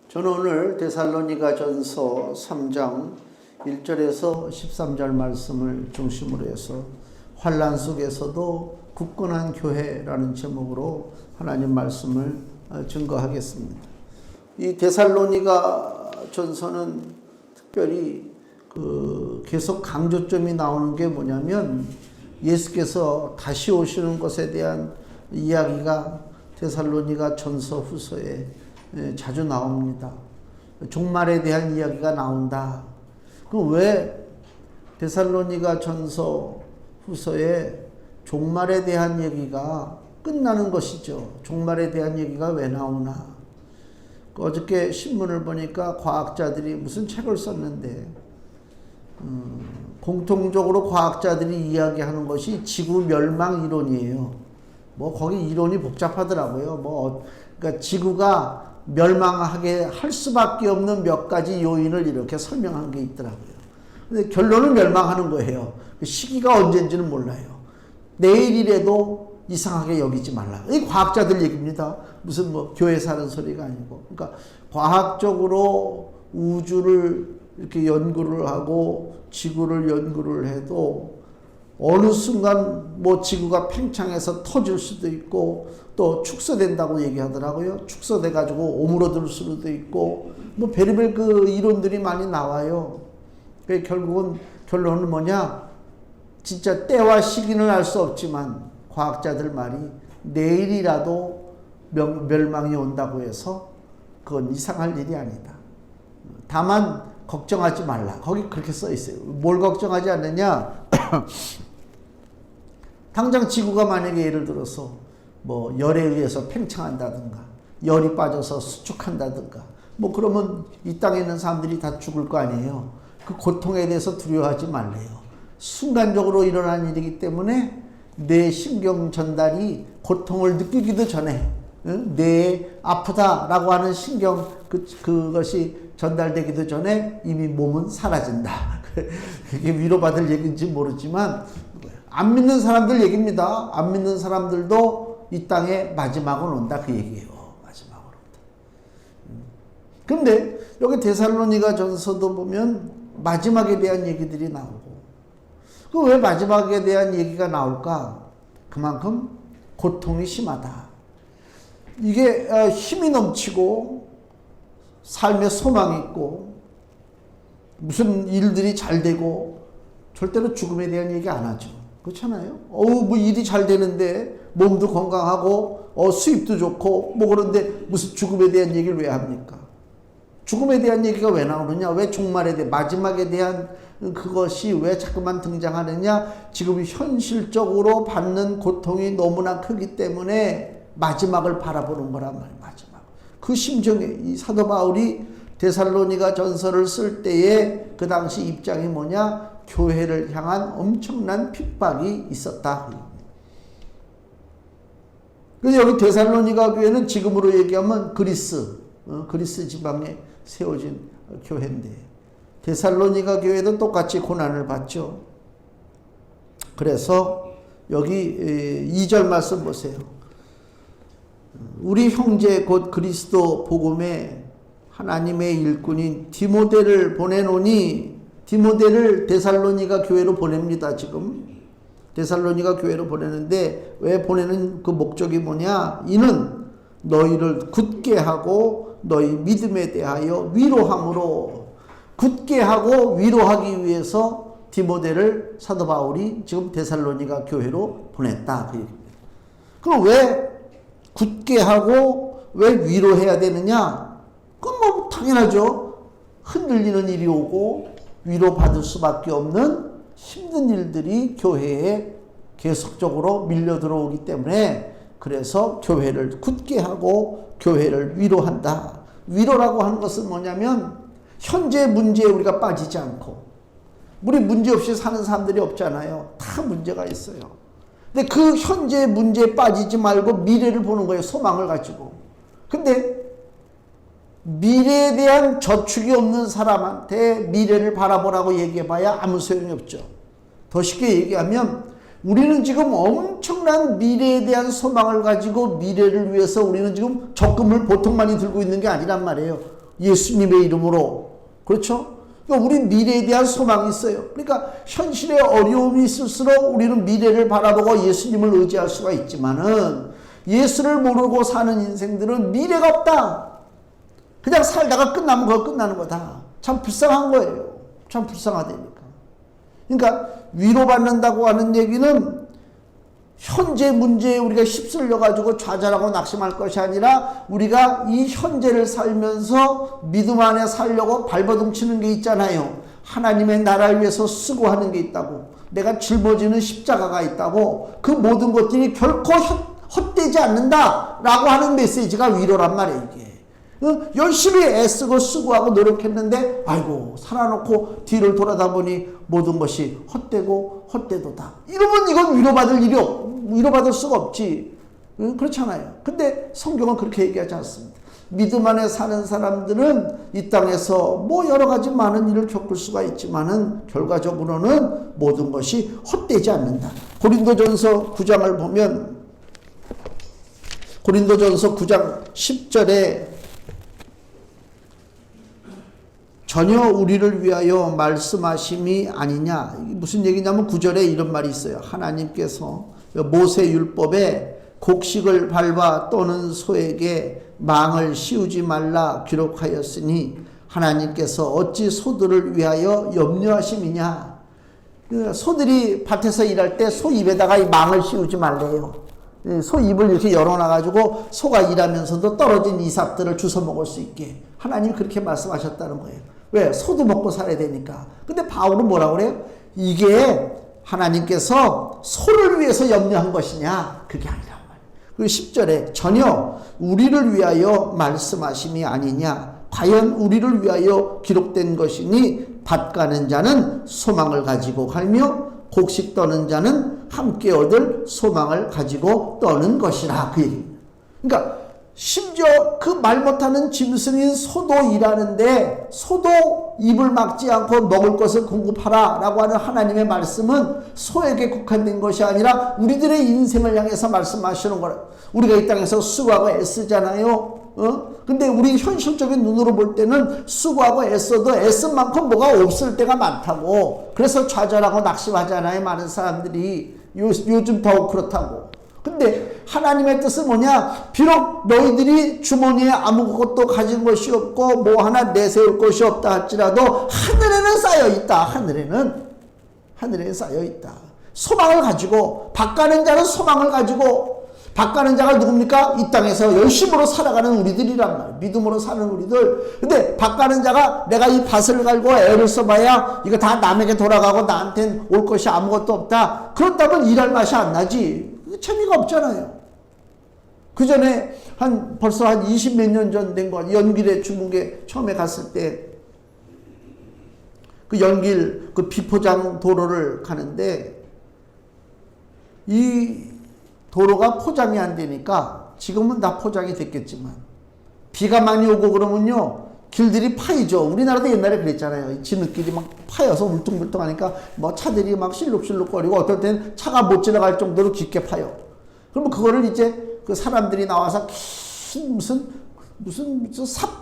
저는 오늘 데살로니가전서 3장 1절에서 13절 말씀을 중심으로 해서 환난 속에서도 굳건한 교회라는 제목으로 하나님 말씀을 증거하겠습니다. 이 데살로니가전서는 특별히 계속 강조점이 나오는 게 뭐냐면 예수께서 다시 오시는 것에 대한 이야기가 데살로니가전서 후서에 자주 나옵니다. 종말에 대한 이야기가 나온다. 그럼 왜 데살로니가전서 후서에 종말에 대한 얘기가 끝나는 것이죠. 종말에 대한 얘기가 왜 나오나? 어저께 신문을 보니까 과학자들이 무슨 책을 썼는데 공통적으로 과학자들이 이야기하는 것이 지구 멸망 이론이에요. 거기 이론이 복잡하더라고요. 그러니까 지구가 멸망하게 할 수밖에 없는 몇 가지 요인을 이렇게 설명한 게 있더라고요. 근데 결론은 멸망하는 거예요. 시기가 언제인지는 몰라요. 내일이라도 이상하게 여기지 말라. 이 과학자들 얘기입니다. 무슨 교회에서 하는 소리가 아니고. 그러니까 과학적으로 우주를 이렇게 연구를 하고 지구를 연구를 해도 어느 순간 지구가 팽창해서 터질 수도 있고 또 축소된다고 얘기하더라고요. 축소돼 가지고 오므러들 수도 있고 별의별 이론들이 많이 나와요. 결국은 결론은 뭐냐? 진짜 때와 시기는 알 수 없지만 과학자들 말이 내일이라도 멸망이 온다고 해서 그건 이상할 일이 아니다. 다만 걱정하지 말라. 거기 그렇게 써 있어요. 뭘 걱정하지 않느냐? 당장 지구가 만약에 예를 들어서 열에 의해서 팽창한다든가 열이 빠져서 수축한다든가 그러면 이 땅에 있는 사람들이 다 죽을 거 아니에요. 그 고통에 대해서 두려워하지 말래요. 순간적으로 일어난 일이기 때문에 뇌 신경 전달이 고통을 느끼기도 전에 뇌에 아프다라고 하는 신경 그것이 전달되기도 전에 이미 몸은 사라진다. 그게 위로받을 얘기인지 모르지만 안 믿는 사람들 얘기입니다. 안 믿는 사람들도 이 땅에 마지막은 온다 그 얘기예요. 마지막은 온다. 그런데 여기 데살로니가전서도 보면 마지막에 대한 얘기들이 나오고 왜 마지막에 대한 얘기가 나올까? 그만큼 고통이 심하다. 이게 힘이 넘치고 삶에 소망이 있고 무슨 일들이 잘 되고 절대로 죽음에 대한 얘기 안 하죠. 그렇잖아요. 일이 잘 되는데 몸도 건강하고 수입도 좋고 그런데 무슨 죽음에 대한 얘기를 왜 합니까? 죽음에 대한 얘기가 왜 나오느냐? 왜 종말에 대해 마지막에 대한 그것이 왜 자꾸만 등장하느냐? 지금 현실적으로 받는 고통이 너무나 크기 때문에 마지막을 바라보는 거란 말이에요. 마지막. 그 심정에 이 사도 바울이 데살로니가 전서를 쓸 때에 그 당시 입장이 뭐냐? 교회를 향한 엄청난 핍박이 있었다. 그래서 여기 데살로니가 교회는 지금으로 얘기하면 그리스 지방에 세워진 교회인데 데살로니가 교회도 똑같이 고난을 받죠. 그래서 여기 2절 말씀 보세요. 우리 형제 곧 그리스도 복음에 하나님의 일꾼인 디모데를 보내노니 디모데를 데살로니가 교회로 보냅니다. 지금 데살로니가 교회로 보내는데 왜 보내는 그 목적이 뭐냐? 이는 너희를 굳게 하고 너희 믿음에 대하여 위로함으로 굳게 하고 위로하기 위해서 디모데를 사도 바울이 지금 데살로니가 교회로 보냈다. 그 얘기입니다. 그럼 왜 굳게 하고 왜 위로해야 되느냐? 그건 당연하죠. 흔들리는 일이 오고 위로받을 수밖에 없는 힘든 일들이 교회에 계속적으로 밀려 들어오기 때문에 그래서 교회를 굳게 하고 교회를 위로한다. 위로라고 하는 것은 뭐냐면 현재 문제에 우리가 빠지지 않고 우리 문제 없이 사는 사람들이 없잖아요. 다 문제가 있어요. 근데 그 현재 문제에 빠지지 말고 미래를 보는 거예요. 소망을 가지고. 근데 미래에 대한 저축이 없는 사람한테 미래를 바라보라고 얘기해봐야 아무 소용이 없죠. 더 쉽게 얘기하면 우리는 지금 엄청난 미래에 대한 소망을 가지고 미래를 위해서 우리는 지금 적금을 보통 많이 들고 있는 게 아니란 말이에요. 예수님의 이름으로. 그렇죠? 그러니까 우리 미래에 대한 소망이 있어요. 그러니까 현실에 어려움이 있을수록 우리는 미래를 바라보고 예수님을 의지할 수가 있지만은 예수를 모르고 사는 인생들은 미래가 없다. 그냥 살다가 끝나면 그거 끝나는 거다. 참 불쌍한 거예요. 참 불쌍하다니까. 그러니까 위로받는다고 하는 얘기는 현재 문제에 우리가 휩쓸려 가지고 좌절하고 낙심할 것이 아니라 우리가 이 현재를 살면서 믿음 안에 살려고 발버둥 치는 게 있잖아요. 하나님의 나라를 위해서 수고하는 게 있다고. 내가 짊어지는 십자가가 있다고. 그 모든 것들이 결코 헛되지 않는다라고 하는 메시지가 위로란 말이에요. 이게. 열심히 애쓰고 수고하고 노력했는데 아이고 살아놓고 뒤를 돌아다 보니 모든 것이 헛되고 헛되도다. 이러면 이건 위로받을 수가 없지. 그렇잖아요. 근데 성경은 그렇게 얘기하지 않습니다. 믿음 안에 사는 사람들은 이 땅에서 뭐 여러 가지 많은 일을 겪을 수가 있지만은 결과적으로는 모든 것이 헛되지 않는다. 고린도전서 9장을 보면 고린도전서 9장 10절에 전혀 우리를 위하여 말씀하심이 아니냐. 무슨 얘기냐면 9절에 이런 말이 있어요. 하나님께서 모세 율법에 곡식을 밟아 떠는 소에게 망을 씌우지 말라 기록하였으니 하나님께서 어찌 소들을 위하여 염려하심이냐. 소들이 밭에서 일할 때 소 입에다가 이 망을 씌우지 말래요. 소 입을 이렇게 열어놔가지고 소가 일하면서도 떨어진 이삭들을 주워 먹을 수 있게 하나님이 그렇게 말씀하셨다는 거예요. 왜? 소도 먹고 살아야 되니까. 근데 바울은 뭐라고 그래요? 이게 하나님께서 소를 위해서 염려한 것이냐? 그게 아니란 말이에요. 그리고 10절에 전혀 우리를 위하여 말씀하심이 아니냐? 과연 우리를 위하여 기록된 것이니 밭 가는 자는 소망을 가지고 갈며 곡식 떠는 자는 함께 얻을 소망을 가지고 떠는 것이라. 그 얘기입니다. 그러니까 심지어 그 말 못하는 짐승인 소도 일하는데 소도 입을 막지 않고 먹을 것을 공급하라 라고 하는 하나님의 말씀은 소에게 국한된 것이 아니라 우리들의 인생을 향해서 말씀하시는 거라. 우리가 이 땅에서 수고하고 애쓰잖아요. 근데 우리 현실적인 눈으로 볼 때는 수고하고 애써도 애쓴 만큼 뭐가 없을 때가 많다고. 그래서 좌절하고 낙심하잖아요. 많은 사람들이. 요즘 더욱 그렇다고. 근데 하나님의 뜻은 뭐냐? 비록 너희들이 주머니에 아무것도 가진 것이 없고 뭐 하나 내세울 것이 없다 할지라도 하늘에는 쌓여있다. 하늘에는 쌓여있다. 소망을 가지고 밭 가는 자는 소망을 가지고. 밭 가는 자가 누굽니까? 이 땅에서 열심으로 살아가는 우리들이란 말이에요. 믿음으로 사는 우리들. 근데 밭 가는 자가 내가 이 밭을 갈고 애를 써봐야 이거 다 남에게 돌아가고 나한텐 올 것이 아무것도 없다. 그렇다면 일할 맛이 안 나지. 재미가 없잖아요. 그 전에 벌써 한 20 몇 년 전 된 거, 연길에 중국에 처음에 갔을 때 그 연길 그 비포장 도로를 가는데 이 도로가 포장이 안 되니까 지금은 다 포장이 됐겠지만 비가 많이 오고 그러면요 길들이 파이죠. 우리나라도 옛날에 그랬잖아요. 진흙길이 막 파여서 울퉁불퉁하니까 뭐 차들이 막 실룩실룩거리고 어떨 때는 차가 못 지나갈 정도로 깊게 파요. 그러면 그거를 이제 그 사람들이 나와서 긴 무슨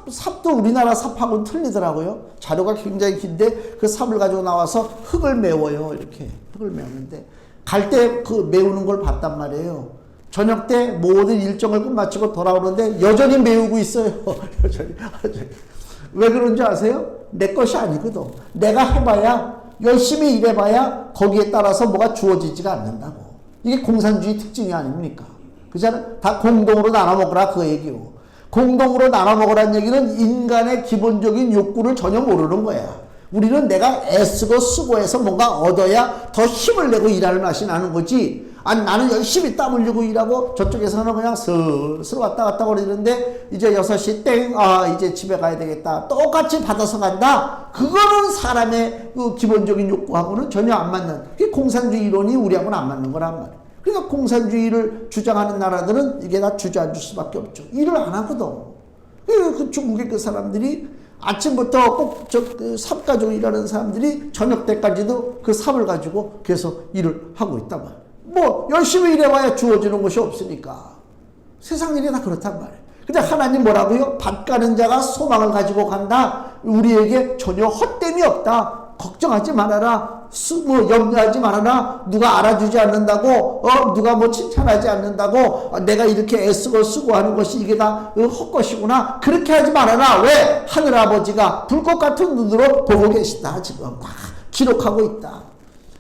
삽도 우리나라 삽하고는 틀리더라고요. 자료가 굉장히 긴데 그 삽을 가지고 나와서 흙을 메워요. 이렇게 흙을 메우는데 갈 때 그 메우는 걸 봤단 말이에요. 저녁 때 모든 일정을 끝마치고 돌아오는데 여전히 메우고 있어요. 여전히. 왜 그런지 아세요? 내 것이 아니거든. 내가 해봐야 열심히 일해봐야 거기에 따라서 뭐가 주어지지가 않는다고. 이게 공산주의 특징이 아닙니까? 그잖아요. 다 공동으로 나눠 먹으라 그 얘기요. 공동으로 나눠 먹으라는 얘기는 인간의 기본적인 욕구를 전혀 모르는 거야. 우리는 내가 애쓰고 수고해서 뭔가 얻어야 더 힘을 내고 일할 맛이 나는 거지. 아니 나는 열심히 땀 흘리고 일하고 저쪽에서는 그냥 슬슬 왔다 갔다 거리는데 이제 6시 땡 이제 집에 가야 되겠다. 똑같이 받아서 간다. 그거는 사람의 그 기본적인 욕구하고는 전혀 안 맞는, 그게 공산주의 이론이 우리하고는 안 맞는 거란 말이에요. 그러니까 공산주의를 주장하는 나라들은 이게 다 주저앉을 수밖에 없죠. 일을 안 하거든. 그 중국의 그 사람들이 아침부터 꼭 삽 가지고 일하는 사람들이 저녁 때까지도 그 삽을 가지고 계속 일을 하고 있단 말이에요. 뭐 열심히 일해봐야 주어지는 것이 없으니까. 세상 일이 다 그렇단 말이에요. 근데 하나님 뭐라고요? 밭 가는 자가 소망을 가지고 간다. 우리에게 전혀 헛됨이 없다. 걱정하지 말아라. 염려하지 말아라. 누가 알아주지 않는다고, 누가 뭐 칭찬하지 않는다고, 내가 이렇게 애쓰고 쓰고 하는 것이 이게 다 헛것이구나. 그렇게 하지 말아라. 왜? 하늘아버지가 불꽃 같은 눈으로 보고 계시다. 지금 다 기록하고 있다.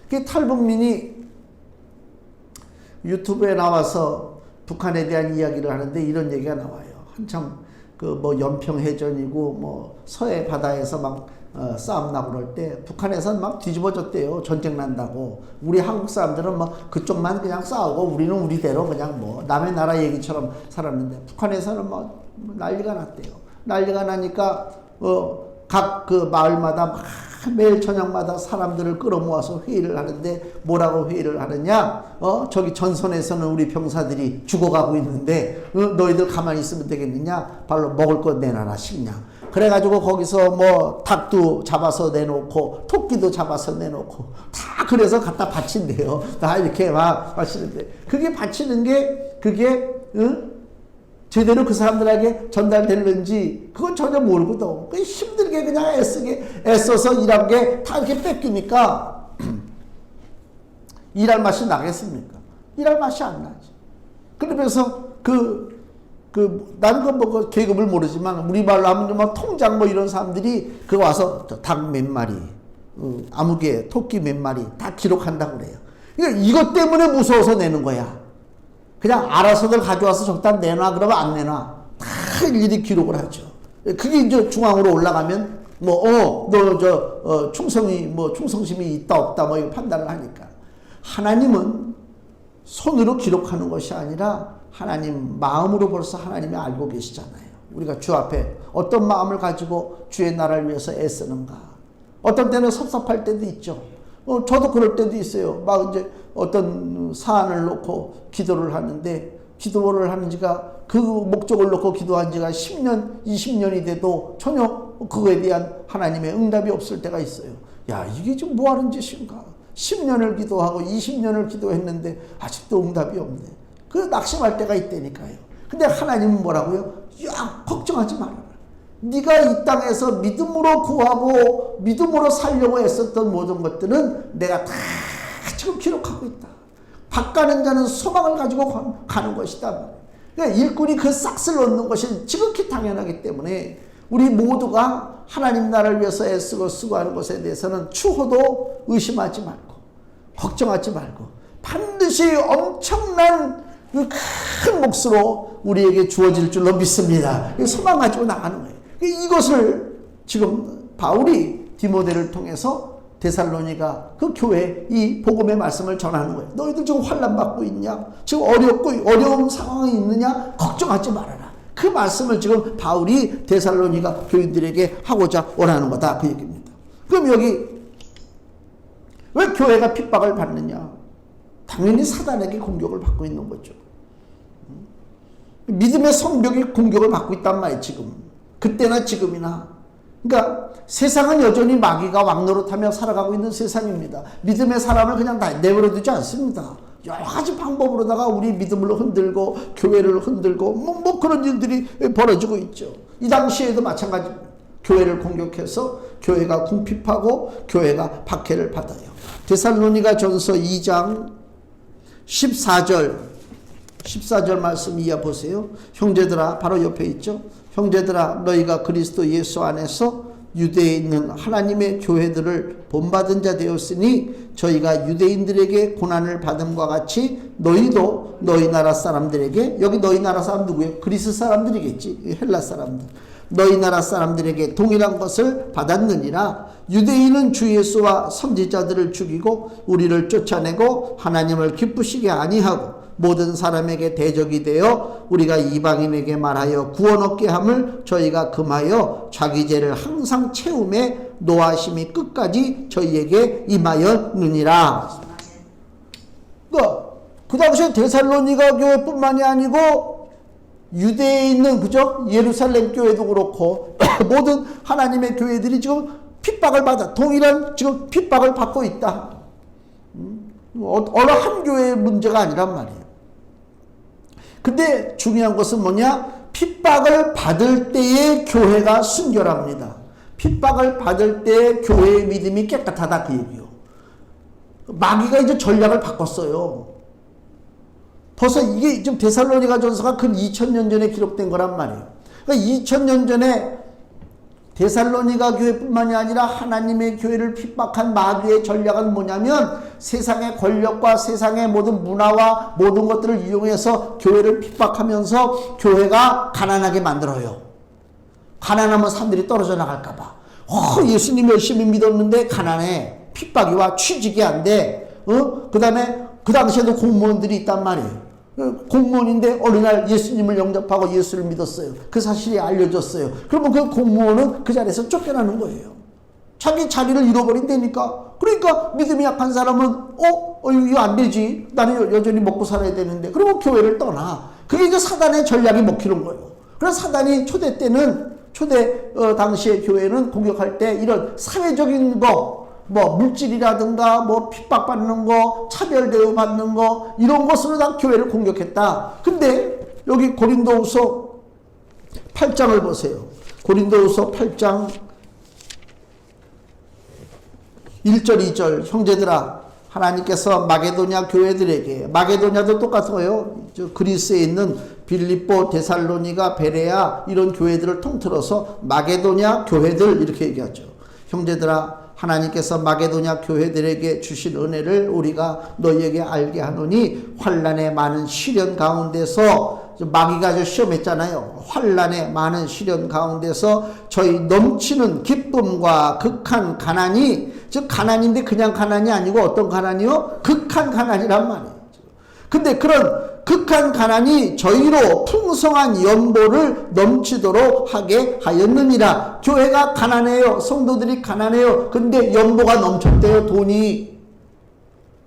그 탈북민이 유튜브에 나와서 북한에 대한 이야기를 하는데 이런 얘기가 나와요. 한참 그 뭐 연평해전이고 뭐 서해 바다에서 막 싸움 나고 그럴 때 북한에서는 막 뒤집어졌대요. 전쟁 난다고. 우리 한국 사람들은 뭐 그쪽만 그냥 싸우고 우리는 우리대로 그냥 뭐 남의 나라 얘기처럼 살았는데 북한에서는 뭐 난리가 났대요. 난리가 나니까 각 그 마을마다 막 매일 저녁마다 사람들을 끌어모아서 회의를 하는데 뭐라고 회의를 하느냐? 저기 전선에서는 우리 병사들이 죽어가고 있는데 너희들 가만히 있으면 되겠느냐? 발로 먹을 거 내놔라 식량. 그래가지고 거기서 뭐 닭도 잡아서 내놓고 토끼도 잡아서 내놓고 다 그래서 갖다 바친대요. 다 이렇게 막 바치는데 그게 바치는 게 그게 제대로 그 사람들에게 전달되는지 그건 전혀 모르거든. 그 힘들게 그냥 애써서 일한 게 다 이렇게 뺏기니까 일할 맛이 나겠습니까? 일할 맛이 안 나지. 그러면서 나는 그 계급을 모르지만 우리말로 하면 뭐 통장 뭐 이런 사람들이 그 와서 닭 몇 마리, 아무개 토끼 몇 마리 다 기록한다고 그래요. 그러니까 이것 때문에 무서워서 내는 거야. 그냥 알아서들 가져와서 적당 내놔 그러면 안 내놔. 다 일일이 기록을 하죠. 그게 이제 중앙으로 올라가면 너 충성심이 있다 없다 뭐 이거 판단을 하니까. 하나님은 손으로 기록하는 것이 아니라 하나님 마음으로 벌써 하나님이 알고 계시잖아요. 우리가 주 앞에 어떤 마음을 가지고 주의 나라를 위해서 애쓰는가. 어떤 때는 섭섭할 때도 있죠. 저도 그럴 때도 있어요. 막 이제 어떤 사안을 놓고 기도를 하는데 기도를 하는 지가 그 목적을 놓고 기도한 지가 10년, 20년이 돼도 전혀 그거에 대한 하나님의 응답이 없을 때가 있어요. 야, 이게 지금 뭐 하는 짓인가? 10년을 기도하고 20년을 기도했는데 아직도 응답이 없네. 그 낙심할 때가 있다니까요. 근데 하나님은 뭐라고요? 야, 걱정하지 말아라. 네가 이 땅에서 믿음으로 구하고 믿음으로 살려고 애썼던 모든 것들은 내가 다 지금 기록하고 있다. 밭 가는 자는 소망을 가지고 가는 것이다. 그러니까 일꾼이 그 싹을 얻는 것이 지극히 당연하기 때문에 우리 모두가 하나님 나라를 위해서 애쓰고 수고하는 것에 대해서는 추호도 의심하지 말고 걱정하지 말고 반드시 엄청난 그 큰 몫으로 우리에게 주어질 줄로 믿습니다. 소망 가지고 나가는 거예요. 이것을 지금 바울이 디모데를 통해서 데살로니가 그 교회에 이 복음의 말씀을 전하는 거예요. 너희들 지금 환난 받고 있냐? 지금 어려운 상황이 있느냐? 걱정하지 말아라. 그 말씀을 지금 바울이 데살로니가 교인들에게 하고자 원하는 거다. 그 얘기입니다. 그럼 여기 왜 교회가 핍박을 받느냐? 당연히 사단에게 공격을 받고 있는 거죠. 믿음의 성벽이 공격을 받고 있단 말이에요. 지금. 그때나 지금이나. 그러니까 세상은 여전히 마귀가 왕노릇하며 살아가고 있는 세상입니다. 믿음의 사람을 그냥 다 내버려 두지 않습니다. 여러 가지 방법으로다가 우리 믿음을 흔들고 교회를 흔들고 뭐 그런 일들이 벌어지고 있죠. 이 당시에도 마찬가지입니다. 교회를 공격해서 교회가 궁핍하고 교회가 박해를 받아요. 데살로니가 전서 2장 14절 말씀 이해 보세요. 형제들아, 바로 옆에 있죠. 형제들아, 너희가 그리스도 예수 안에서 유대에 있는 하나님의 교회들을 본받은 자 되었으니 저희가 유대인들에게 고난을 받음과 같이 너희도 너희 나라 사람들에게, 여기 너희 나라 사람 누구예요? 그리스 사람들이겠지. 헬라 사람들. 너희 나라 사람들에게 동일한 것을 받았느니라. 유대인은 주 예수와 선지자들을 죽이고 우리를 쫓아내고 하나님을 기쁘시게 아니하고 모든 사람에게 대적이 되어 우리가 이방인에게 말하여 구원 얻게 함을 저희가 금하여 자기 죄를 항상 채움에 노하심이 끝까지 저희에게 임하였느니라. 그 당시에 데살로니가 교회뿐만이 아니고 유대에 있는 그죠? 예루살렘 교회도 그렇고 모든 하나님의 교회들이 지금 핍박을 받아 동일한 지금 핍박을 받고 있다. 어느 한 교회의 문제가 아니란 말이에요. 근데 중요한 것은 뭐냐? 핍박을 받을 때의 교회가 순결합니다. 핍박을 받을 때 교회의 믿음이 깨끗하다 그 얘기요. 마귀가 이제 전략을 바꿨어요. 벌써 이게 지금 데살로니가 전서가 근 2000년 전에 기록된 거란 말이에요. 그러니까 2000년 전에 데살로니가 교회뿐만이 아니라 하나님의 교회를 핍박한 마귀의 전략은 뭐냐면 세상의 권력과 세상의 모든 문화와 모든 것들을 이용해서 교회를 핍박하면서 교회가 가난하게 만들어요. 가난하면 사람들이 떨어져 나갈까 봐. 예수님 열심히 믿었는데 가난해. 핍박이 와. 취직이 안 돼. 그 다음에 그 당시에도 공무원들이 있단 말이에요. 공무원인데 어느 날 예수님을 영접하고 예수를 믿었어요. 그 사실이 알려졌어요. 그러면 그 공무원은 그 자리에서 쫓겨나는 거예요. 자기 자리를 잃어버린다니까. 그러니까 믿음이 약한 사람은 이거 안 되지. 나는 여전히 먹고 살아야 되는데. 그리고 교회를 떠나. 그게 이제 사단의 전략이 먹히는 거예요. 그래서 사단이 초대 당시의 교회는 공격할 때 이런 사회적인 거, 물질이라든가 핍박받는 거, 차별 대우받는 거, 이런 것으로 다 교회를 공격했다. 근데 여기 고린도후서 8장을 보세요. 고린도후서 8장 1절 2절 형제들아 하나님께서 마게도냐 교회들에게, 마게도냐도 똑같아요. 그리스에 있는 빌립보, 데살로니가, 베레아 이런 교회들을 통틀어서 마게도냐 교회들 이렇게 얘기하죠. 형제들아 하나님께서 마게도냐 교회들에게 주신 은혜를 우리가 너희에게 알게 하노니 환난의 많은 시련 가운데서, 마귀가 저 시험했잖아요. 환난의 많은 시련 가운데서 저희 넘치는 기쁨과 극한 가난이, 즉 가난인데 그냥 가난이 아니고 어떤 가난이요? 극한 가난이란 말이에요. 근데 그런 극한 가난이 저희로 풍성한 연보를 넘치도록 하게 하였느니라. 교회가 가난해요. 성도들이 가난해요. 근데 연보가 넘쳤대요. 돈이.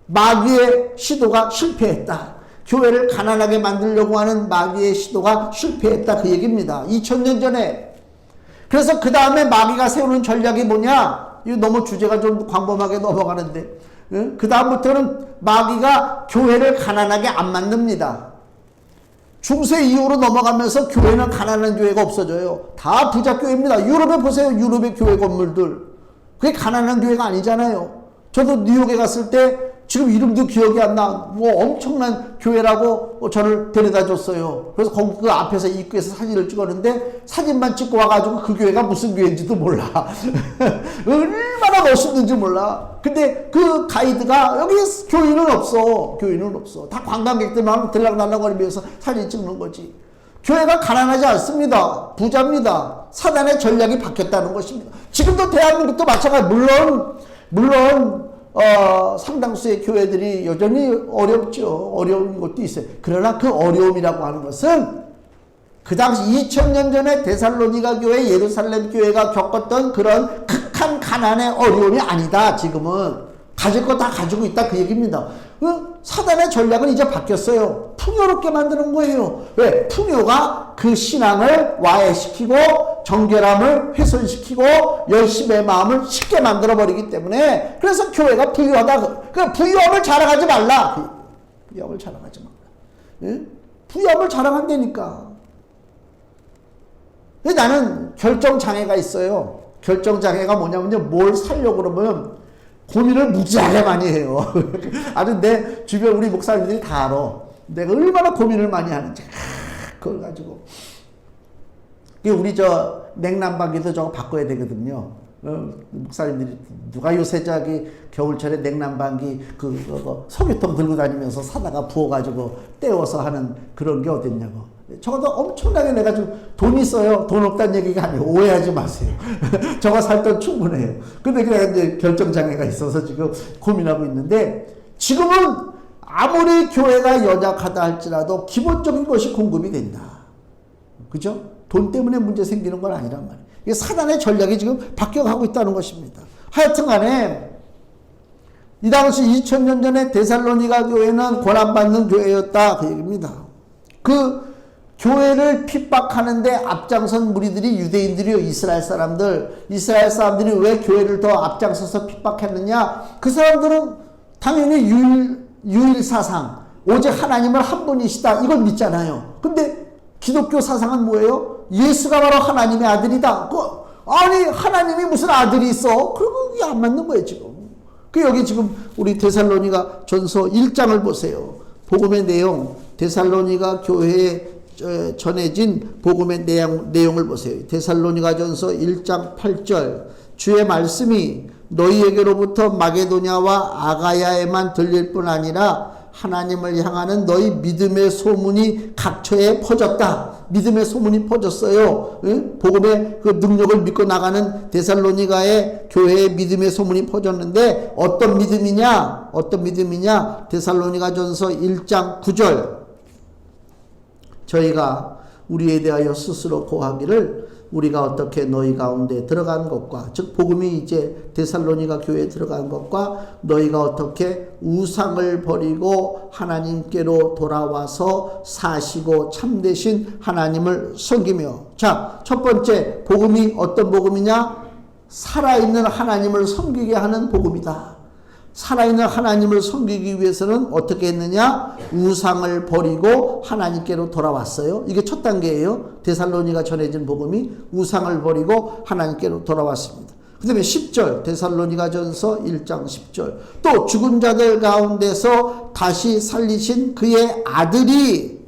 마귀의 시도가 실패했다. 교회를 가난하게 만들려고 하는 마귀의 시도가 실패했다 그 얘기입니다. 2000년 전에. 그래서 그 다음에 마귀가 세우는 전략이 뭐냐? 이거 너무 주제가 좀 광범하게 넘어가는데, 그 다음부터는 마귀가 교회를 가난하게 안 만듭니다. 중세 이후로 넘어가면서 교회는 가난한 교회가 없어져요. 다 부자 교회입니다. 유럽에 보세요. 유럽의 교회 건물들. 그게 가난한 교회가 아니잖아요. 저도 뉴욕에 갔을 때 지금 이름도 기억이 안 나. 엄청난 교회라고 저를 데려다 줬어요. 그래서 거기 그 앞에서 입구에서 사진을 찍었는데 사진만 찍고 와가지고 그 교회가 무슨 교회인지도 몰라. 얼마나 멋있는지 몰라. 근데 그 가이드가 여기 교인은 없어. 교인은 없어. 다 관광객들만 들락날락거리면서 사진 찍는 거지. 교회가 가난하지 않습니다. 부자입니다. 사단의 전략이 바뀌었다는 것입니다. 지금도 대한민국도 마찬가지. 물론 상당수의 교회들이 여전히 어렵죠. 어려운 것도 있어요. 그러나 그 어려움이라고 하는 것은 그 당시 2000년 전에 데살로니가 교회, 예루살렘 교회가 겪었던 그런 극한 가난의 어려움이 아니다. 지금은 가질 거 다 가지고 있다 그 얘기입니다. 사단의 전략은 이제 바뀌었어요. 풍요롭게 만드는 거예요. 왜? 풍요가 그 신앙을 와해시키고 정결함을 훼손시키고 열심의 마음을 쉽게 만들어버리기 때문에, 그래서 교회가 부유하다. 그 부유함을 자랑하지 말라. 부유함을 자랑하지 말라. 예? 부유함을 자랑한다니까. 나는 결정장애가 있어요. 결정장애가 뭐냐면요, 뭘 살려고 그러면 고민을 무지하게 많이 해요. 아주 내 주변 우리 목사님들이 다 알아. 내가 얼마나 고민을 많이 하는지. 그걸 가지고. 우리 저 냉난방기도 저거 바꿔야 되거든요. 목사님들이 누가 요새 저기 겨울철에 냉난방기 석유통 들고 다니면서 사다가 부어가지고 떼워서 하는 그런 게 어딨냐고. 저것도 엄청나게 내가 좀 돈이 있어요. 돈 없다는 얘기가 아니에요. 오해하지 마세요. 저거 살 돈 충분해요. 근데 그냥 이제 결정장애가 있어서 지금 고민하고 있는데, 지금은 아무리 교회가 연약하다 할지라도 기본적인 것이 공급이 된다. 그죠? 돈 때문에 문제 생기는 건 아니란 말이에요. 이게 사단의 전략이 지금 바뀌어가고 있다는 것입니다. 하여튼 간에 이 당시 2000년 전에 데살로니가 교회는 고난받는 교회였다 그 얘기입니다. 그 교회를 핍박하는데 앞장선 무리들이 유대인들이요. 이스라엘 사람들이 왜 교회를 더 앞장서서 핍박했느냐? 그 사람들은 당연히 유일사상 오직 하나님을 한 분이시다 이걸 믿잖아요. 근데 기독교 사상은 뭐예요? 예수가 바로 하나님의 아들이다. 아니 하나님이 무슨 아들이 있어? 그리고 이게 안 맞는 거예요 지금. 여기 지금 우리 데살로니가 전서 1장을 보세요. 복음의 내용, 데살로니가 교회에 전해진 복음의 내용을 보세요. 데살로니가 전서 1장 8절 주의 말씀이 너희에게로부터 마게도냐와 아가야에만 들릴 뿐 아니라 하나님을 향하는 너희 믿음의 소문이 각처에 퍼졌다. 믿음의 소문이 퍼졌어요. 응? 복음의 그 능력을 믿고 나가는 데살로니가의 교회의 믿음의 소문이 퍼졌는데 어떤 믿음이냐? 데살로니가 전서 1장 9절 저희가 우리에 대하여 스스로 고하기를 우리가 어떻게 너희 가운데 들어간 것과 즉 복음이 이제 데살로니가 교회에 들어간 것과 너희가 어떻게 우상을 버리고 하나님께로 돌아와서 사시고 참되신 하나님을 섬기며 자, 첫 번째 복음이 어떤 복음이냐? 살아있는 하나님을 섬기게 하는 복음이다. 살아있는 하나님을 섬기기 위해서는 어떻게 했느냐? 우상을 버리고 하나님께로 돌아왔어요. 이게 첫 단계예요. 데살로니가 전해진 복음이 우상을 버리고 하나님께로 돌아왔습니다. 그 다음에 10절 데살로니가 전서 1장 10절 또 죽은 자들 가운데서 다시 살리신 그의 아들이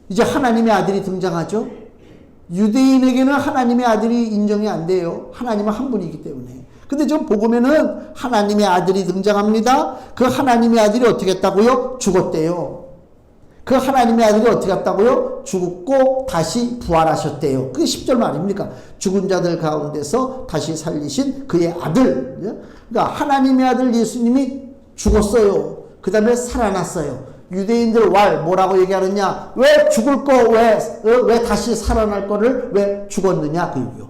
이제 하나님의 아들이 등장하죠. 유대인에게는 하나님의 아들이 인정이 안 돼요. 하나님은 한 분이기 때문에. 근데 저 복음에는 하나님의 아들이 등장합니다. 그 하나님의 아들이 어떻게 했다고요? 죽었대요. 그 하나님의 아들이 어떻게 했다고요? 죽고 다시 부활하셨대요. 그게 10절 말입니까? 죽은 자들 가운데서 다시 살리신 그의 아들. 그러니까 하나님의 아들 예수님이 죽었어요. 그 다음에 살아났어요. 유대인들 뭐라고 얘기하느냐? 왜 죽을 거, 왜 다시 살아날 거를 왜 죽었느냐? 그 얘기요.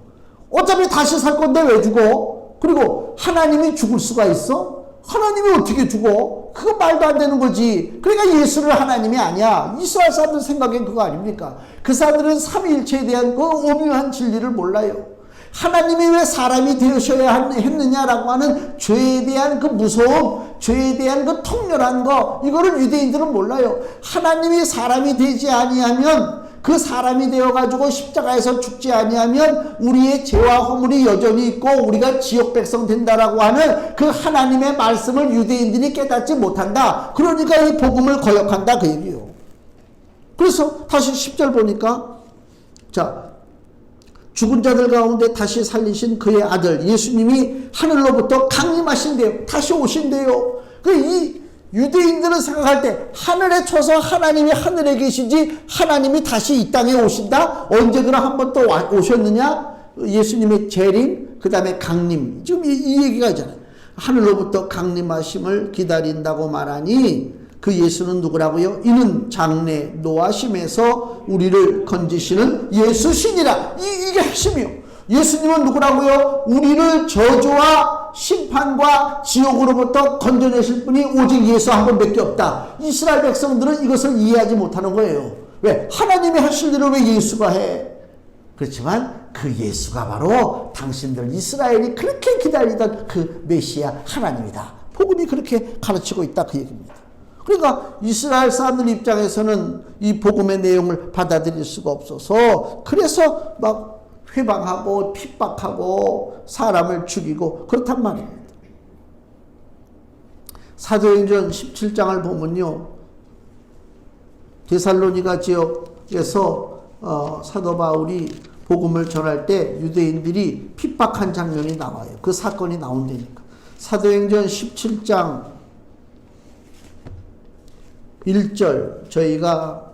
어차피 다시 살 건데 왜 죽어? 그리고 하나님이 죽을 수가 있어? 하나님이 어떻게 죽어? 그거 말도 안 되는 거지. 그러니까 예수는 하나님이 아니야. 이스라엘 사람들 생각엔 그거 아닙니까? 그 사람들은 삼위일체에 대한 그 오묘한 진리를 몰라요. 하나님이 왜 사람이 되셔야 했느냐라고 하는 죄에 대한 그 무서움, 죄에 대한 그 통렬한 거, 이거를 유대인들은 몰라요. 하나님이 사람이 되지 아니하면 그 사람이 되어가지고 십자가에서 죽지 아니하면 우리의 죄와 허물이 여전히 있고 우리가 지역 백성 된다라고 하는 그 하나님의 말씀을 유대인들이 깨닫지 못한다. 그러니까 이 복음을 거역한다 그 얘기예요. 그래서 다시 10절 보니까 자 죽은 자들 가운데 다시 살리신 그의 아들 예수님이 하늘로부터 강림하신대요. 다시 오신대요. 이 유대인들은 생각할 때 하늘에 쳐서 하나님이 하늘에 계시지 하나님이 다시 이 땅에 오신다? 언제 그럼 한 번 또 오셨느냐? 예수님의 재림, 그 다음에 강림. 지금 이 얘기가 있잖아요. 하늘로부터 강림하심을 기다린다고 말하니 그 예수는 누구라고요? 이는 장래 노하심에서 우리를 건지시는 예수신이라. 이게 핵심이요. 예수님은 누구라고요? 우리를 저주와 심판과 지옥으로부터 건져내실 분이 오직 예수 한 분밖에 없다. 이스라엘 백성들은 이것을 이해하지 못하는 거예요. 왜? 하나님이 하실 일을 왜 예수가 해? 그렇지만 그 예수가 바로 당신들 이스라엘이 그렇게 기다리던 그 메시아 하나님이다. 복음이 그렇게 가르치고 있다 그 얘기입니다. 그러니까 이스라엘 사람들 입장에서는 이 복음의 내용을 받아들일 수가 없어서 그래서 막 회방하고 핍박하고 사람을 죽이고 그렇단 말입니다. 사도행전 17장을 보면요. 데살로니가 지역에서 사도 바울이 복음을 전할 때 유대인들이 핍박한 장면이 나와요. 그 사건이 나온다니까. 사도행전 17장 1절 저희가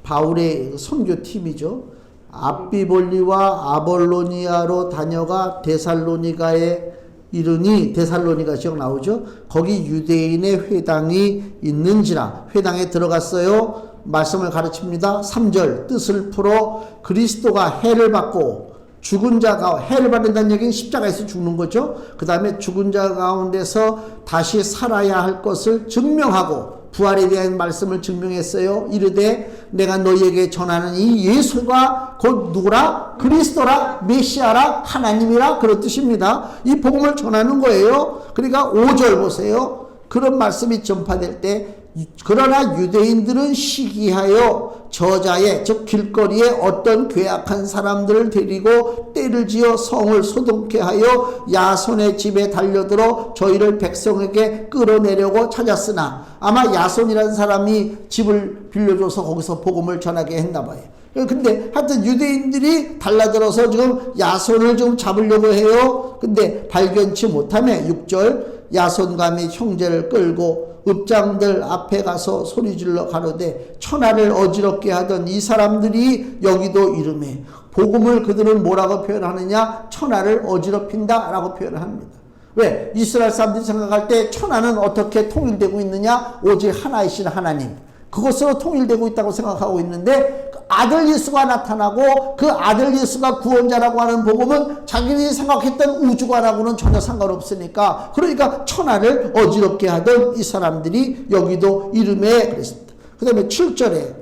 바울의 선교팀이죠. 앞비볼리와 아볼로니아로 다녀가 데살로니가에 이르니 데살로니가 지역 나오죠. 거기 유대인의 회당이 있는지라 회당에 들어갔어요. 말씀을 가르칩니다. 3절 뜻을 풀어 그리스도가 해를 받고 죽은 자가 해를 받는다는 얘기는 십자가에서 죽는 거죠. 그 다음에 죽은 자 가운데서 다시 살아야 할 것을 증명하고 부활에 대한 말씀을 증명했어요. 이르되 내가 너희에게 전하는 이 예수가 곧 누구라? 그리스도라, 메시아라, 하나님이라 그런 뜻입니다. 이 복음을 전하는 거예요. 그러니까 5절 보세요. 그런 말씀이 전파될 때 그러나 유대인들은 시기하여 저자에 즉 길거리에 어떤 괴악한 사람들을 데리고 떼를 지어 성을 소동케 하여 야손의 집에 달려들어 저희를 백성에게 끌어내려고 찾았으나 아마 야손이라는 사람이 집을 빌려줘서 거기서 복음을 전하게 했나 봐요. 근데 하여튼 유대인들이 달라들어서 지금 야손을 좀 잡으려고 해요. 근데 발견치 못하며 6절 야손과 및 형제를 끌고 읍장들 앞에 가서 소리질러 가로되 천하를 어지럽게 하던 이 사람들이 여기도 이르매 복음을 그들은 뭐라고 표현하느냐? 천하를 어지럽힌다 라고 표현을 합니다. 왜? 이스라엘 사람들이 생각할 때 천하는 어떻게 통일되고 있느냐? 오직 하나이신 하나님 그것으로 통일되고 있다고 생각하고 있는데 그 아들 예수가 나타나고 그 아들 예수가 구원자라고 하는 복음은 자기들이 생각했던 우주관하고는 전혀 상관없으니까 그러니까 천하를 어지럽게 하던 이 사람들이 여기도 이름에 그랬습니다. 그 다음에 7절에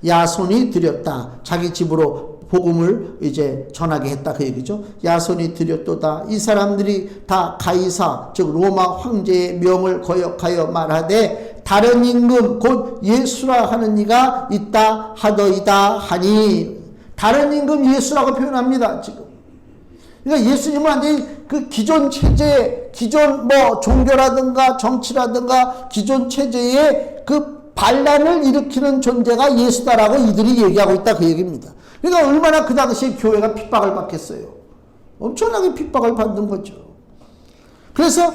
야손이 드렸다. 자기 집으로 복음을 이제 전하게 했다 그 얘기죠. 야손이 드렸도다. 이 사람들이 다 가이사 즉 로마 황제의 명을 거역하여 말하되 다른 임금 곧 예수라 하는 이가 있다 하더이다 하니 다른 임금 예수라고 표현합니다. 지금 그러니까 예수님은 완전히 그 기존 체제 기존 뭐 종교라든가 정치라든가 기존 체제의 그 반란을 일으키는 존재가 예수다라고 이들이 얘기하고 있다 그 얘기입니다. 그러니까 얼마나 그 당시에 교회가 핍박을 받겠어요. 엄청나게 핍박을 받는 거죠. 그래서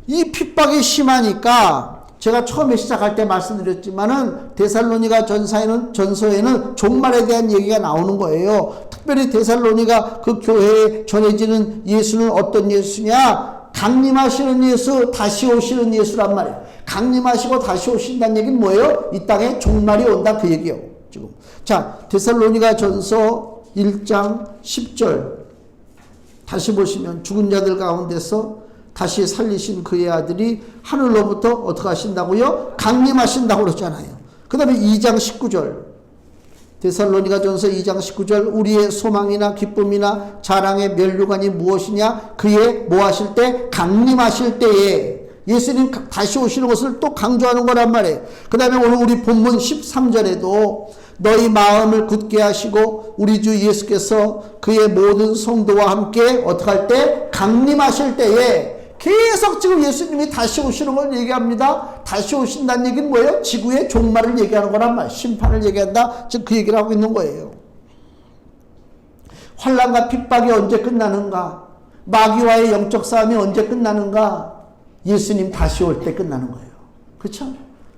이 핍박이 심하니까 제가 처음에 시작할 때 말씀드렸지만은 데살로니가 전서에는 종말에 대한 얘기가 나오는 거예요. 특별히 데살로니가 그 교회에 전해지는 예수는 어떤 예수냐? 강림하시는 예수, 다시 오시는 예수란 말이에요. 강림하시고 다시 오신다는 얘기는 뭐예요? 이 땅에 종말이 온다 그 얘기예요. 지금. 자, 데살로니가 전서 1장 10절 다시 보시면 죽은 자들 가운데서 다시 살리신 그의 아들이 하늘로부터 어떻게 하신다고요? 강림하신다고 그러잖아요. 그 다음에 2장 19절 데살로니가 전서 2장 19절 우리의 소망이나 기쁨이나 자랑의 면류관이 무엇이냐? 그의 뭐 하실 때? 강림하실 때에 예수님 다시 오시는 것을 또 강조하는 거란 말이에요. 그 다음에 오늘 우리 본문 13절에도 너희 마음을 굳게 하시고 우리 주 예수께서 그의 모든 성도와 함께 어떻게 할 때? 강림하실 때에 계속 지금 예수님이 다시 오시는 걸 얘기합니다. 다시 오신다는 얘기는 뭐예요? 지구의 종말을 얘기하는 거란 말이에요. 심판을 얘기한다. 지금 그 얘기를 하고 있는 거예요. 환난과 핍박이 언제 끝나는가? 마귀와의 영적 싸움이 언제 끝나는가? 예수님 다시 올 때 끝나는 거예요. 그렇죠?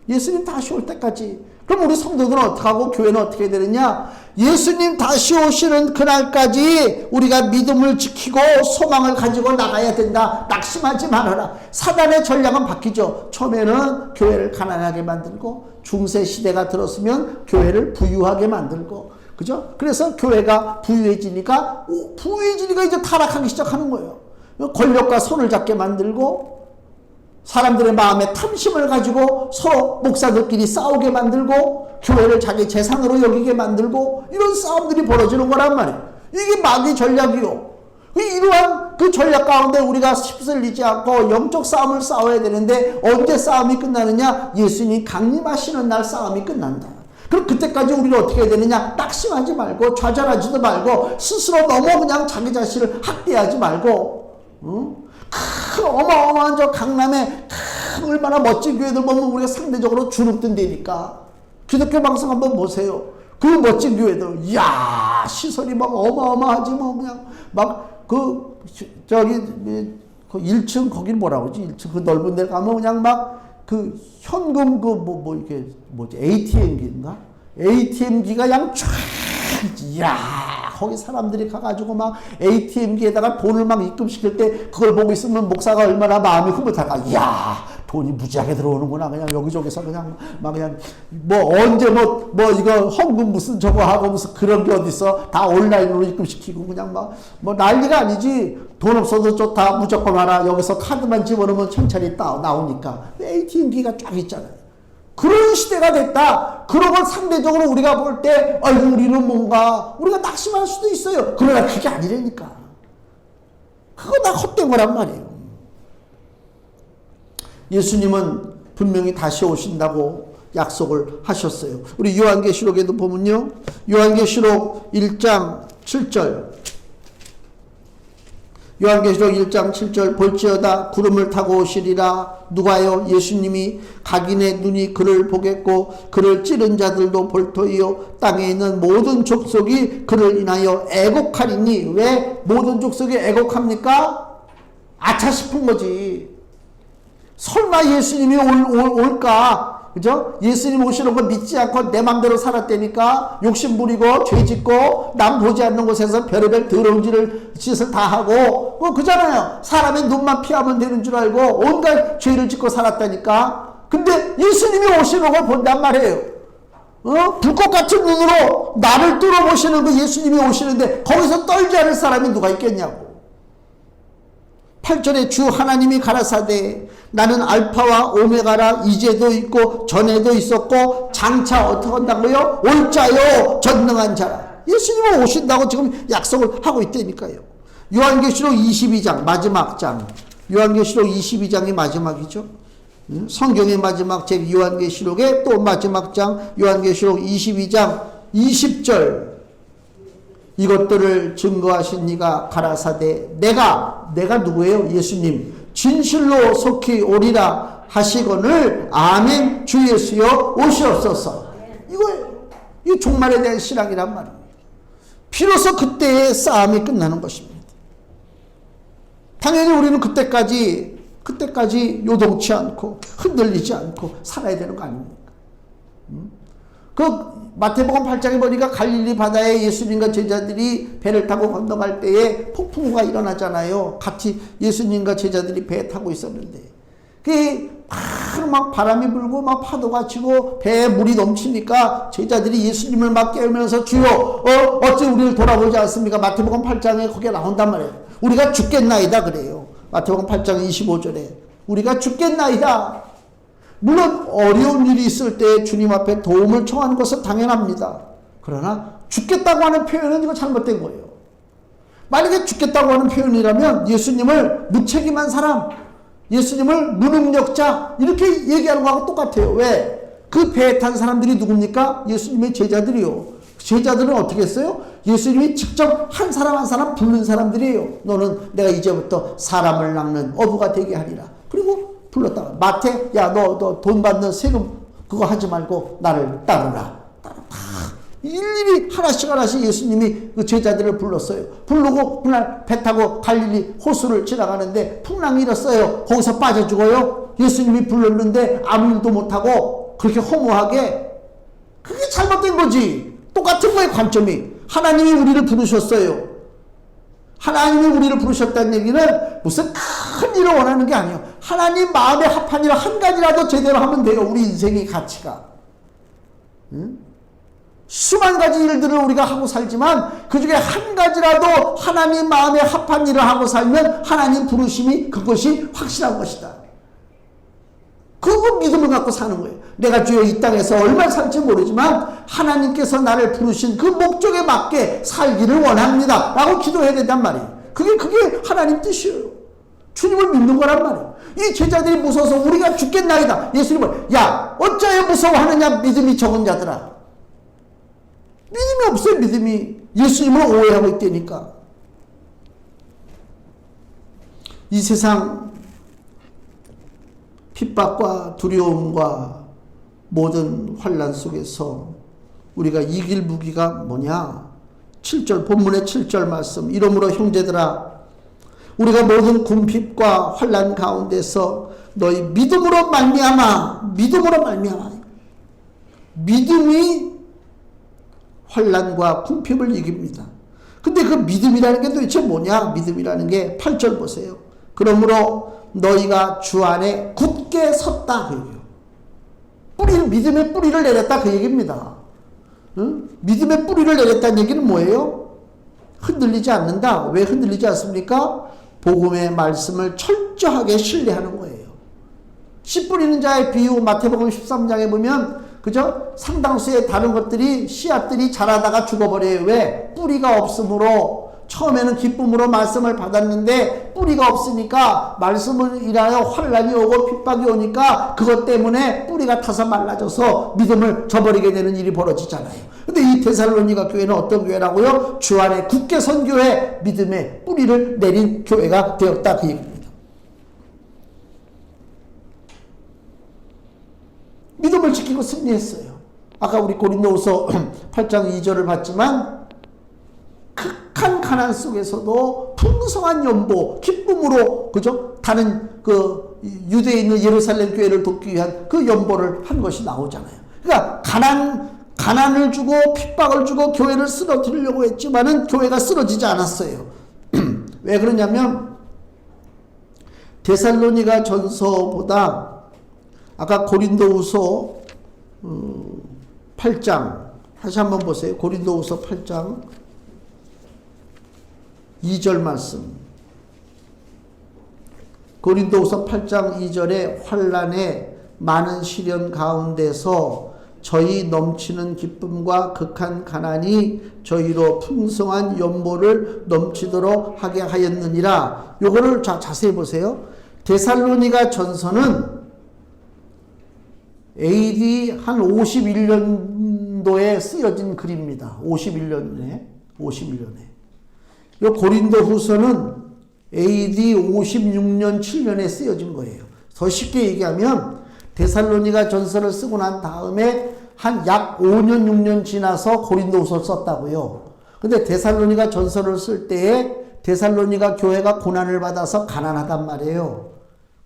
예수님 다시 올 때까지. 그럼 우리 성도들은 어떻게 하고 교회는 어떻게 되느냐? 예수님 다시 오시는 그날까지 우리가 믿음을 지키고 소망을 가지고 나가야 된다. 낙심하지 말아라. 사단의 전략은 바뀌죠. 처음에는 교회를 가난하게 만들고 중세 시대가 들었으면 교회를 부유하게 만들고 그죠? 그래서 교회가 부유해지니까 이제 타락하기 시작하는 거예요. 권력과 손을 잡게 만들고 사람들의 마음에 탐심을 가지고 서로 목사들끼리 싸우게 만들고 교회를 자기 재산으로 여기게 만들고 이런 싸움들이 벌어지는 거란 말이에요. 이게 마귀 전략이요. 이러한 그 전략 가운데 우리가 휩쓸리지 않고 영적 싸움을 싸워야 되는데 언제 싸움이 끝나느냐? 예수님이 강림하시는 날 싸움이 끝난다. 그럼 그때까지 우리는 어떻게 해야 되느냐? 낙심하지 말고 좌절하지도 말고 스스로 너무 그냥 자기 자신을 학대하지 말고 어마어마한 저 강남에 얼마나 멋진 교회들 보면 우리가 상대적으로 주눅든 데니까 기독교 방송 한번 보세요. 그 멋진 교회들 이야 시설이 막 어마어마하지 뭐 그냥 막 그 저기 그 1층 거긴 뭐라고 하지 1층 그 넓은 데 가면 그냥 막 그 현금 그 뭐 이게 뭐지 ATM기인가 ATM기가 그냥 쫙 이야 거기 사람들이 가가지고 막 ATM기에다가 돈을 막 입금시킬 때 그걸 보고 있으면 목사가 얼마나 마음이 흐뭇할까. 이야 돈이 무지하게 들어오는구나. 그냥 여기저기서 그냥 막 그냥 뭐 언제 뭐 이거 헌금 무슨 저거 하고 무슨 그런 게 어딨어. 다 온라인으로 입금시키고 그냥 막 뭐 난리가 아니지. 돈 없어도 좋다 무조건 와라. 여기서 카드만 집어넣으면 천천히 나오니까. ATM기가 쫙 있잖아요. 그런 시대가 됐다. 그런 걸 상대적으로 우리가 볼 때 아이고 우리는 뭔가 우리가 낙심할 수도 있어요. 그러나 그게 아니라니까. 그거 다 헛된 거란 말이에요. 예수님은 분명히 다시 오신다고 약속을 하셨어요. 우리 요한계시록에도 보면요. 요한계시록 1장 7절. 요한계시록 1장 7절 볼지어다 구름을 타고 오시리라. 누가요? 예수님이 각인의 눈이 그를 보겠고 그를 찌른 자들도 볼 터이요 땅에 있는 모든 족속이 그를 인하여 애곡하리니. 왜 모든 족속이 애곡합니까? 아차 싶은 거지. 설마 예수님이 올까? 그죠? 예수님 오시는 거 믿지 않고 내 맘대로 살았다니까 욕심 부리고 죄 짓고 남 보지 않는 곳에서 별의별 더러운 짓을 다 하고 그잖아요. 사람의 눈만 피하면 되는 줄 알고 온갖 죄를 짓고 살았다니까. 근데 예수님이 오시는 걸 본단 말이에요. 불꽃 같은 눈으로 나를 뚫어보시는 그 예수님이 오시는데 거기서 떨지 않을 사람이 누가 있겠냐고. 8절에 주 하나님이 가라사대 나는 알파와 오메가라. 이제도 있고 전에도 있었고 장차 어떻게 한다고요? 올 자요 전능한 자라. 예수님은 오신다고 지금 약속을 하고 있다니까요. 요한계시록 22장 마지막 장. 요한계시록 22장이 마지막이죠. 성경의 마지막 책 요한계시록의 또 마지막 장 요한계시록 22장 20절. 이것들을 증거하신 이가 가라사대 내가 누구예요? 예수님. 진실로 속히 오리라 하시거늘 아멘 주 예수여 오시옵소서. 이거예요. 이 종말에 대한 신앙이란 말입니다. 비로소 그때의 싸움이 끝나는 것입니다. 당연히 우리는 그때까지 요동치 않고 흔들리지 않고 살아야 되는 거 아닙니까? 그 마태복음 8장에 보니까 갈릴리 바다에 예수님과 제자들이 배를 타고 건너갈 때에 폭풍우가 일어나잖아요. 같이 예수님과 제자들이 배에 타고 있었는데 그게 막 바람이 불고 막 파도가 치고 배에 물이 넘치니까 제자들이 예수님을 막 깨우면서 주여 어찌 우리를 돌아보지 않습니까? 마태복음 8장에 거기에 나온단 말이에요. 우리가 죽겠나이다 그래요. 마태복음 8장 25절에 우리가 죽겠나이다. 물론 어려운 일이 있을 때 주님 앞에 도움을 청하는 것은 당연합니다. 그러나 죽겠다고 하는 표현은 이거 잘못된 거예요. 만약에 죽겠다고 하는 표현이라면 예수님을 무책임한 사람, 예수님을 무능력자 이렇게 얘기하는 거하고 똑같아요. 왜? 그 배에 탄 사람들이 누굽니까? 예수님의 제자들이요. 제자들은 어떻게 했어요? 예수님이 직접 한 사람 한 사람 부른 사람들이에요. 너는 내가 이제부터 사람을 낚는 어부가 되게 하리라. 그리고 불렀다가 마태 야 너 돈 받는 세금 그거 하지 말고 나를 따르라. 일일이 하나씩 예수님이 그 제자들을 불렀어요. 부르고 그날 배 타고 갈릴리 호수를 지나가는데 풍랑이 일었어요. 거기서 빠져 죽어요. 예수님이 불렀는데 아무 일도 못하고 그렇게 허무하게. 그게 잘못된 거지. 똑같은 거예요. 관점이. 하나님이 우리를 부르셨어요. 하나님이 우리를 부르셨다는 얘기는 무슨 큰 일을 원하는 게 아니에요. 하나님 마음에 합한 일 한 가지라도 제대로 하면 돼요. 우리 인생의 가치가. 응? 수만 가지 일들을 우리가 하고 살지만 그 중에 한 가지라도 하나님 마음에 합한 일을 하고 살면 하나님 부르심이 그것이 확실한 것이다. 그거 믿음을 갖고 사는 거예요. 내가 주여 이 땅에서 얼마나 살지 모르지만 하나님께서 나를 부르신 그 목적에 맞게 살기를 원합니다. 라고 기도해야 된단 말이에요. 그게 하나님 뜻이에요. 주님을 믿는 거란 말이에요. 이 제자들이 무서워서 우리가 죽겠나이다. 예수님을 야 어찌하여 무서워하느냐 믿음이 적은 자들아. 믿음이 없어요. 믿음이. 예수님을 오해하고 있다니까. 이 세상 핍박과 두려움과 모든 환난 속에서 우리가 이길 무기가 뭐냐? 7절 본문의 7절 말씀. 이러므로 형제들아 우리가 모든 궁핍과 환난 가운데서 너희 믿음으로 말미암아 믿음이 환난과 궁핍을 이깁니다. 근데 그 믿음이라는 게 도대체 뭐냐? 믿음이라는 게 8절 보세요. 그러므로 너희가 주 안에 굳게 섰다 그 얘기예요. 믿음의 뿌리를 내렸다 그 얘기입니다. 응? 믿음의 뿌리를 내렸다는 얘기는 뭐예요? 흔들리지 않는다. 왜 흔들리지 않습니까? 복음의 말씀을 철저하게 신뢰하는 거예요. 씨 뿌리는 자의 비유 마태복음 13장에 보면 그죠? 상당수의 다른 것들이 씨앗들이 자라다가 죽어버려요. 왜? 뿌리가 없으므로 처음에는 기쁨으로 말씀을 받았는데 뿌리가 없으니까 말씀을 인하여 환난이 오고 핍박이 오니까 그것 때문에 뿌리가 타서 말라져서 믿음을 저버리게 되는 일이 벌어지잖아요. 근데 이 데살로니가 교회는 어떤 교회라고요? 주 안에 굳게 선 교회, 믿음의 뿌리를 내린 교회가 되었다, 그 얘기입니다. 믿음을 지키고 승리했어요. 아까 우리 고린도후서 8장 2절을 봤지만 극한 가난 속에서도 풍성한 연보, 기쁨으로, 그죠? 다른 그 유대에 있는 예루살렘 교회를 돕기 위한 그 연보를 한 것이 나오잖아요. 그러니까 가난을 주고 핍박을 주고 교회를 쓰러뜨리려고 했지만은 교회가 쓰러지지 않았어요. 왜 그러냐면 데살로니가 전서보다 아까 고린도후서 8장 다시 한번 보세요. 고린도후서 8장 2절 말씀. 고린도후서 8장 2절에 환난의 많은 시련 가운데서 저희 넘치는 기쁨과 극한 가난이 저희로 풍성한 연보를 넘치도록 하게 하였느니라. 요거를 자세히 보세요. 데살로니가 전서는 AD 한 51년도에 쓰여진 글입니다. 51년에. 요 고린도 후서는 AD 56년 7년에 쓰여진 거예요. 더 쉽게 얘기하면 데살로니가 전서를 쓰고 난 다음에 한 약 5년 6년 지나서 고린도 후서를 썼다고요. 근데 데살로니가 전서를 쓸 때에 데살로니가 교회가 고난을 받아서 가난하단 말이에요.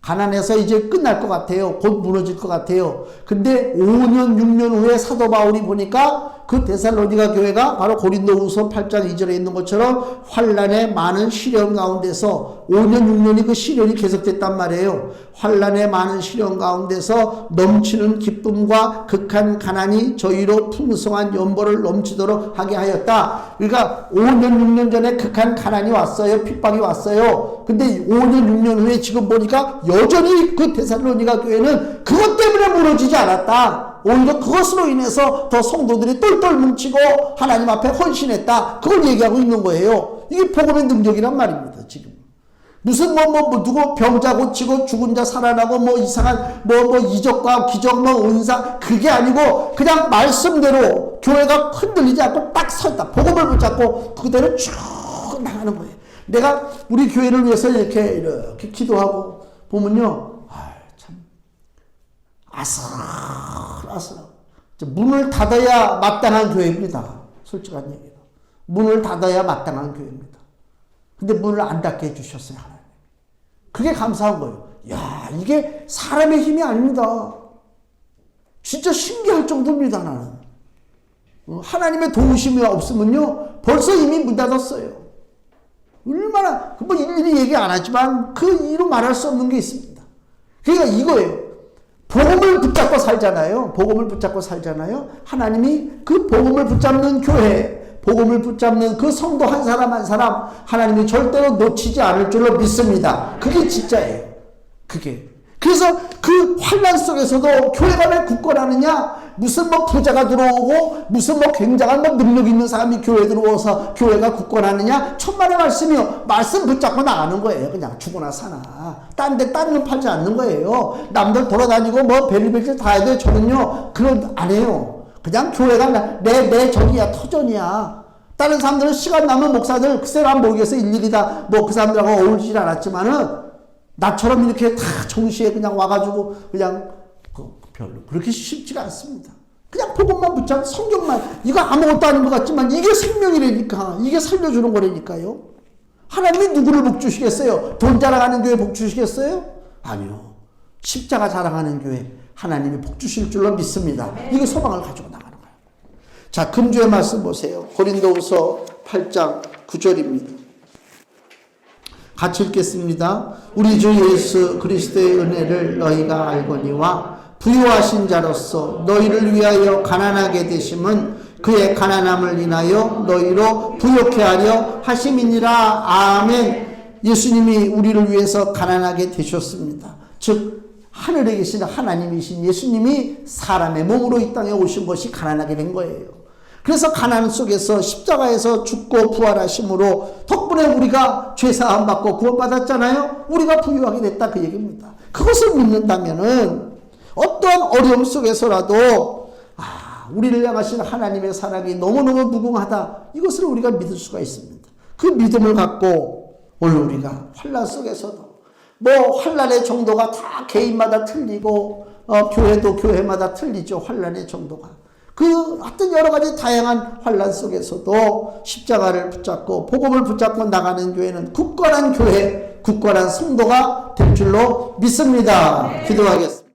가난해서 이제 끝날 것 같아요. 곧 무너질 것 같아요. 근데 5년 6년 후에 사도 바울이 보니까 그 데살로니가 교회가 바로 고린도후서 8장 2절에 있는 것처럼 환난의 많은 시련 가운데서 5년 6년이 그 시련이 계속됐단 말이에요. 환난의 많은 시련 가운데서 넘치는 기쁨과 극한 가난이 저희로 풍성한 연보를 넘치도록 하게 하였다. 그러니까 5년 6년 전에 극한 가난이 왔어요. 핍박이 왔어요. 근데 5년 6년 후에 지금 보니까 여전히 그 데살로니가 교회는 그것 때문에 무너지지 않았다. 오히려 그것으로 인해서 더 성도들이 똘똘 뭉치고 하나님 앞에 헌신했다. 그걸 얘기하고 있는 거예요. 이게 복음의 능력이란 말입니다. 지금 무슨 누구 병자 고치고 죽은 자 살아나고 이상한 이적과 기적 은사, 그게 아니고 그냥 말씀대로 교회가 흔들리지 않고 딱 섰다. 복음을 붙잡고 그대로 쭉 나가는 거예요. 내가 우리 교회를 위해서 이렇게 기도하고 보면요, 참 아슬아슬. 문을 닫아야 마땅한 교회입니다. 솔직한 얘기로. 문을 닫아야 마땅한 교회입니다. 근데 문을 안 닫게 해주셨어요, 하나님. 그게 감사한 거예요. 야, 이게 사람의 힘이 아닙니다. 진짜 신기할 정도입니다, 나는. 하나님의 도우심이 없으면요, 벌써 이미 문 닫았어요. 얼마나, 일일이 얘기 안 하지만 그 이유로 말할 수 없는 게 있습니다. 그러니까 이거예요. 복음을 붙잡고 살잖아요. 복음을 붙잡고 살잖아요. 하나님이 그 복음을 붙잡는 교회, 복음을 붙잡는 그 성도 한 사람 한 사람 하나님이 절대로 놓치지 않을 줄로 믿습니다. 그게 진짜예요. 그게. 그래서 그 환난 속에서도 교회가 왜 굳건하느냐? 무슨 부자가 들어오고 무슨 굉장한 능력 있는 사람이 교회에 들어와서 교회가 굳건하느냐? 천만의 말씀이요. 말씀 붙잡고 나가는 거예요. 그냥 죽거나 사나. 딴 건 팔지 않는 거예요. 남들 돌아다니고 베리베리 다 해야 돼. 저는요, 그런 안 해요. 그냥 교회가 내 저기야, 터전이야. 다른 사람들은 시간 남은 목사들, 글쎄 난 모르겠어. 일일이 다 그 사람들하고 어울리질 않았지만은 나처럼 이렇게 다 정시에 그냥 와가지고 그냥 별로 그렇게 쉽지가 않습니다. 그냥 복음만 붙잡고 성경만, 이거 아무것도 아닌 것 같지만 이게 생명이라니까, 이게 살려주는 거라니까요. 하나님이 누구를 복 주시겠어요? 돈 자랑하는 교회 복 주시겠어요? 아니요. 십자가 자랑하는 교회 하나님이 복 주실 줄로 믿습니다. 이게 소망을 가지고 나가는 거예요. 자, 금주의 말씀 보세요. 고린도후서 8장 9절입니다. 같이 읽겠습니다. 우리 주 예수 그리스도의 은혜를 너희가 알거니와 부유하신 자로서 너희를 위하여 가난하게 되심은 그의 가난함을 인하여 너희로 부욕해 하려 하심이니라. 아멘. 예수님이 우리를 위해서 가난하게 되셨습니다. 즉 하늘에 계신 하나님이신 예수님이 사람의 몸으로 이 땅에 오신 것이 가난하게 된 거예요. 그래서 가난 속에서 십자가에서 죽고 부활하심으로 덕분에 우리가 죄사함 받고 구원받았잖아요. 우리가 부유하게 됐다 그 얘기입니다. 그것을 믿는다면은 어떠한 어려움 속에서라도 우리를 향하신 하나님의 사랑이 너무너무 무궁하다. 이것을 우리가 믿을 수가 있습니다. 그 믿음을 갖고 오늘 우리가 환난 속에서도 환난의 정도가 다 개인마다 틀리고 교회도 교회마다 틀리죠. 환난의 정도가. 어떤 여러 가지 다양한 환난 속에서도 십자가를 붙잡고 복음을 붙잡고 나가는 교회는 굳건한 교회, 굳건한 성도가 될 줄로 믿습니다. 기도하겠습니다.